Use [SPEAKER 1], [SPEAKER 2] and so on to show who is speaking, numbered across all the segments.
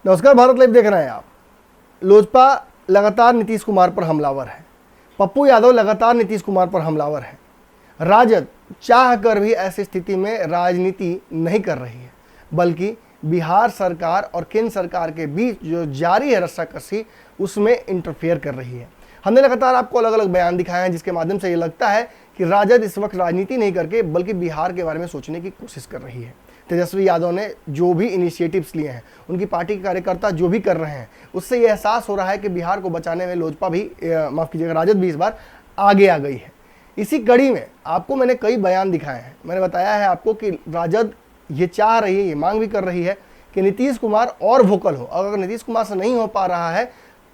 [SPEAKER 1] नमस्कार, भारत लाइव देख रहे हैं आप। लोजपा लगातार नीतीश कुमार पर हमलावर है। पप्पू यादव लगातार नीतीश कुमार पर हमलावर है। राजद चाह कर भी ऐसी स्थिति में राजनीति नहीं कर रही है, बल्कि बिहार सरकार और केंद्र सरकार के बीच जो जारी है रस्साकसी, उसमें इंटरफेयर कर रही है। हमने लगातार आपको अलग अलग बयान दिखाए हैं, जिसके माध्यम से ये लगता है कि राजद इस वक्त राजनीति नहीं करके बल्कि बिहार के बारे में सोचने की कोशिश कर रही है। तेजस्वी यादव ने जो भी इनिशिएटिव्स लिए हैं, उनकी पार्टी के कार्यकर्ता जो भी कर रहे हैं, उससे ये एहसास हो रहा है कि बिहार को बचाने में लोजपा भी माफ़ कीजिएगा, राजद भी इस बार आगे आ गई है। इसी कड़ी में आपको मैंने कई बयान दिखाए हैं। मैंने बताया है आपको कि राजद ये चाह रही है, ये मांग भी कर रही है कि नीतीश कुमार और वोकल हो। अगर नीतीश कुमार से नहीं हो पा रहा है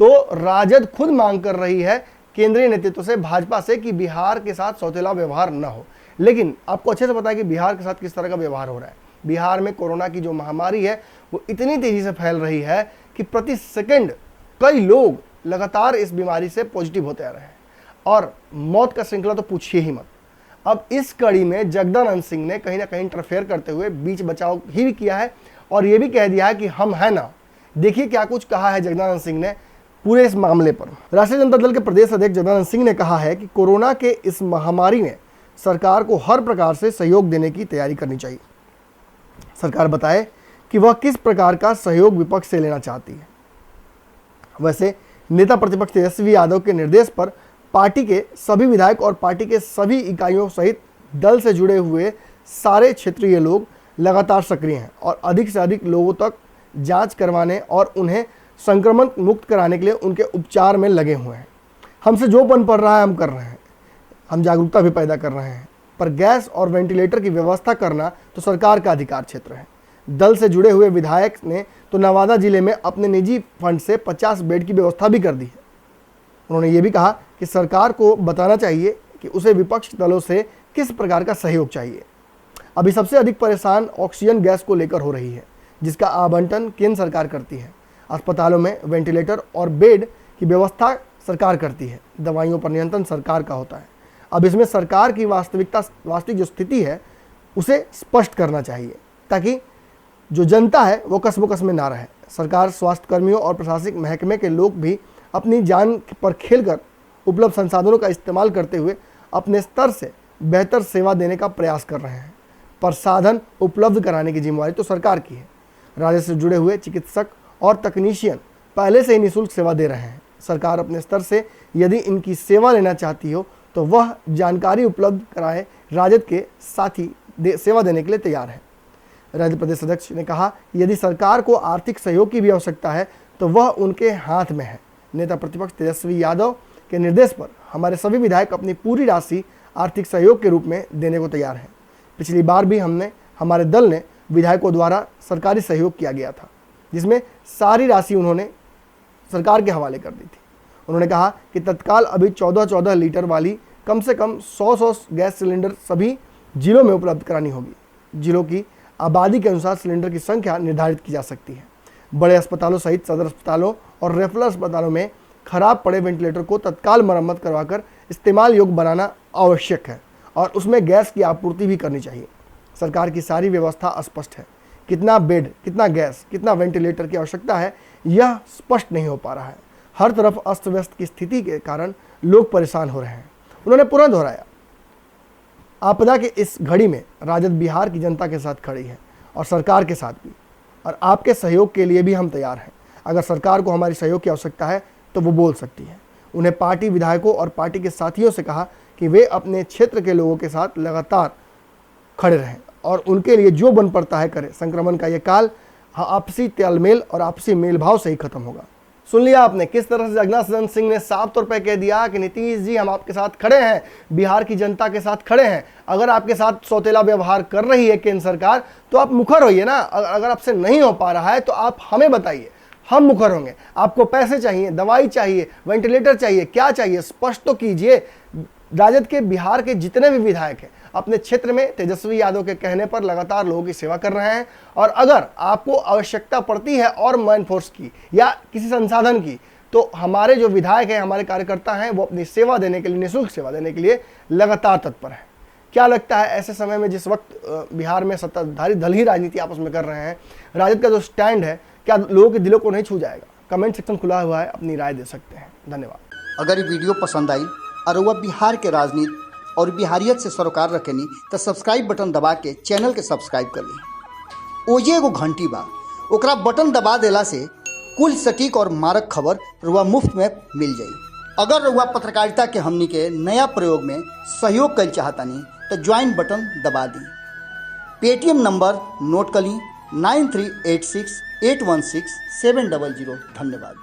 [SPEAKER 1] तो राजद खुद मांग कर रही है केंद्रीय नेतृत्व से, भाजपा से, कि बिहार के साथ सौतेला व्यवहार न हो। लेकिन आपको अच्छे से पता है कि बिहार के साथ किस तरह का व्यवहार हो रहा है। बिहार में कोरोना की जो महामारी है वो इतनी तेजी से फैल रही है कि प्रति सेकंड कई लोग लगातार इस बीमारी से पॉजिटिव होते आ रहे हैं और मौत का श्रृंखला तो पूछिए ही मत। अब इस कड़ी में जगदानंद सिंह ने कहीं ना कहीं इंटरफेयर करते हुए बीच बचाव ही किया है और ये भी कह दिया है कि हम है ना। देखिए क्या कुछ कहा है जगदानंद सिंह ने पूरे इस मामले पर। राष्ट्रीय जनता दल के प्रदेश अध्यक्ष जगदानंद सिंह ने कहा है कि कोरोना के इस महामारी में सरकार को हर प्रकार से सहयोग देने की तैयारी करनी चाहिए। सरकार बताए कि वह किस प्रकार का सहयोग विपक्ष से लेना चाहती है। वैसे नेता प्रतिपक्ष तेजस्वी यादव के निर्देश पर पार्टी के सभी विधायक और पार्टी के सभी इकाइयों सहित दल से जुड़े हुए सारे क्षेत्रीय लोग लगातार सक्रिय हैं और अधिक से अधिक लोगों तक जांच करवाने और उन्हें संक्रमण मुक्त कराने के लिए उनके उपचार में लगे हुए हैं। हमसे जो बन पड़ रहा है हम कर रहे हैं, हम जागरूकता भी पैदा कर रहे हैं, पर गैस और वेंटिलेटर की व्यवस्था करना तो सरकार का अधिकार क्षेत्र है। दल से जुड़े हुए विधायक ने तो नवादा जिले में अपने निजी फंड से 50 बेड की व्यवस्था भी कर दी है। उन्होंने ये भी कहा कि सरकार को बताना चाहिए कि उसे विपक्ष दलों से किस प्रकार का सहयोग चाहिए। अभी सबसे अधिक परेशान ऑक्सीजन गैस को लेकर हो रही है, जिसका आवंटन केंद्र सरकार करती है। अस्पतालों में वेंटिलेटर और बेड की व्यवस्था सरकार करती है। दवाइयों पर नियंत्रण सरकार का होता है। अब इसमें सरकार की वास्तविक जो स्थिति है उसे स्पष्ट करना चाहिए, ताकि जो जनता है वो कसमोकस में ना रहे। सरकार स्वास्थ्य कर्मियों और प्रशासनिक महकमे के लोग भी अपनी जान पर खेलकर उपलब्ध संसाधनों का इस्तेमाल करते हुए अपने स्तर से बेहतर सेवा देने का प्रयास कर रहे हैं, पर साधन उपलब्ध कराने की जिम्मेदारी तो सरकार की है। राज्य से जुड़े हुए चिकित्सक और तकनीशियन पहले से ही निःशुल्क सेवा दे रहे हैं। सरकार अपने स्तर से यदि इनकी सेवा लेना चाहती हो तो वह जानकारी उपलब्ध कराए राजद के साथी सेवा देने के लिए तैयार है। राज्य प्रदेश अध्यक्ष ने कहा कि यदि सरकार को आर्थिक सहयोग की भी आवश्यकता है तो वह उनके हाथ में है। नेता प्रतिपक्ष तेजस्वी यादव के निर्देश पर हमारे सभी विधायक अपनी पूरी राशि आर्थिक सहयोग के रूप में देने को तैयार हैं। पिछली बार भी हमारे दल ने विधायकों द्वारा सरकारी सहयोग किया गया था, जिसमें सारी राशि उन्होंने सरकार के हवाले कर दी थी। उन्होंने कहा कि तत्काल अभी 14-14 लीटर वाली कम से कम 100 गैस सिलेंडर सभी जिलों में उपलब्ध करानी होगी। जिलों की आबादी के अनुसार सिलेंडर की संख्या निर्धारित की जा सकती है। बड़े अस्पतालों सहित सदर अस्पतालों और रेफरल अस्पतालों में खराब पड़े वेंटिलेटर को तत्काल मरम्मत करवाकर इस्तेमाल योग्य बनाना आवश्यक है और उसमें गैस की आपूर्ति भी करनी चाहिए। सरकार की सारी व्यवस्था स्पष्ट है। कितना बेड, कितना गैस, कितना वेंटिलेटर की आवश्यकता है, यह स्पष्ट नहीं हो पा रहा है। हर तरफ अस्त व्यस्त की स्थिति के कारण लोग परेशान हो रहे हैं। उन्होंने पुनः दोहराया, आपदा के इस घड़ी में राजद बिहार की जनता के साथ खड़ी है और सरकार के साथ भी, और आपके सहयोग के लिए भी हम तैयार हैं। अगर सरकार को हमारी सहयोग की आवश्यकता है तो वो बोल सकती है। उन्हें पार्टी विधायकों और पार्टी के साथियों से कहा कि वे अपने क्षेत्र के लोगों के साथ लगातार खड़े रहें और उनके लिए जो बन पड़ता है करें। संक्रमण का ये काल आपसी तालमेल और आपसी मेलभाव से ही खत्म होगा। सुन लिया आपने किस तरह से जगदानंद सिंह ने साफ तौर पर कह दिया कि नीतीश जी हम आपके साथ खड़े हैं, बिहार की जनता के साथ खड़े हैं। अगर आपके साथ सौतेला व्यवहार कर रही है केंद्र सरकार तो आप मुखर होइए ना। अगर आपसे नहीं हो पा रहा है तो आप हमें बताइए, हम मुखर होंगे। आपको पैसे चाहिए, दवाई चाहिए, वेंटिलेटर चाहिए, क्या चाहिए स्पष्ट तो कीजिए। राजद के बिहार के जितने भी विधायक हैं अपने क्षेत्र में तेजस्वी यादव के कहने पर लगातार लोगों की सेवा कर रहे हैं, और अगर आपको आवश्यकता पड़ती है और मैन फोर्स की या किसी संसाधन की तो हमारे जो विधायक हैं, हमारे कार्यकर्ता हैं, वो अपनी सेवा देने के लिए, निःशुल्क सेवा देने के लिए लगातार तत्पर है। क्या लगता है ऐसे समय में जिस वक्त बिहार में सत्ताधारी दल ही राजनीति आपस में कर रहे हैं, राजद का जो स्टैंड है क्या लोगों के दिलों को नहीं छू जाएगा? कमेंट सेक्शन खुला हुआ है, अपनी राय दे सकते हैं। धन्यवाद।
[SPEAKER 2] अगर ये वीडियो पसंद आई और वह बिहार के राजनीति और बिहारियत से सरोकार रखेनी तो सब्सक्राइब बटन दबा के चैनल के सब्सक्राइब कर ली। ओजे एगो घंटी बा, ओकरा बटन दबा देला से कुल सटीक और मारक खबर रुआ मुफ्त में मिल जाई। अगर रुआ पत्रकारिता के हमनी के नया प्रयोग में सहयोग कर चाहतानी तो ज्वाइन बटन दबा दी। पेटीएम नंबर नोट कर ली 9386816700। धन्यवाद।